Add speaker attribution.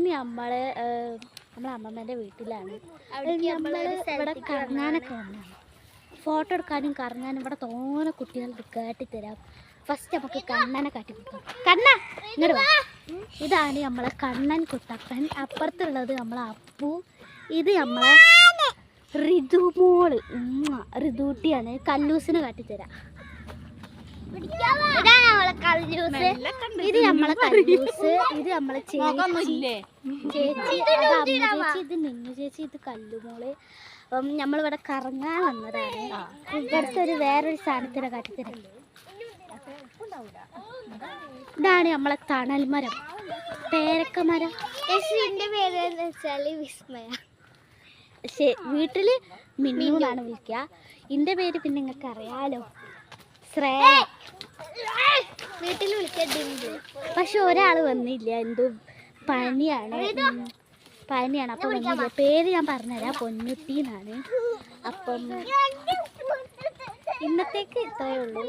Speaker 1: ഇന്ന് നമ്മളെ അമ്മമ്മേൻ്റെ വീട്ടിലാണ്. നമ്മൾ ഇവിടെ കറങ്ങാനൊക്കെ വന്നതാണ്. ഫോട്ടോ എടുക്കാനും കറങ്ങാനും ഇവിടെ തോനെ കുട്ടികൾക്ക് കാട്ടിത്തരാം. ഫസ്റ്റ് നമുക്ക് കണ്ണനെ കാട്ടി കൊടുക്കാം. കണ്ണ ഇങ്ങോട്ട് വാ. ഇതാണ് നമ്മളെ കണ്ണൻ കുട്ടപ്പൻ. അപ്പുറത്തുള്ളത് നമ്മളെ അപ്പു. ഇത് നമ്മളെ ഋതുമോള് ഋതുട്ടിയാണ്. കല്ലൂസിനെ കാട്ടിത്തരാം. ഇത് നമ്മളെ കല്ലൂസ്. ഇത് നമ്മളെ ചേച്ചി. ഇത് നിന്നു ചേച്ചി. ഇത് കല്ലുമോള്. നമ്മളിവിടെ കറങ്ങാൻ വന്നതാണ്. ഇവിടുത്തെ വേറൊരു സാധനത്തിനെ കാട്ടിത്തരാം. ഇതാണ് നമ്മളെ തണൽ മരം, പേരക്ക മരം.
Speaker 2: എന്റെ പേര് വെച്ചാല് വിസ്മയ.
Speaker 1: പക്ഷേ വീട്ടില് മിന്നുന്നാണ് വിളിക്കുക. എൻ്റെ പേര് പിന്നെ നിങ്ങൾക്ക് അറിയാലോ, ശ്രേയ.
Speaker 2: വീട്ടിൽ വിളിക്കുന്നുണ്ട്.
Speaker 1: പക്ഷെ ഒരാൾ വന്നില്ല, എന്തോ പനിയാണ്. അപ്പം വന്നില്ല. പേര് ഞാൻ പറഞ്ഞുതരാം, പൊന്നുട്ടി എന്നാണ്. അപ്പം ഇന്നത്തേക്ക് ഇത്രയേ ഉള്ളൂ.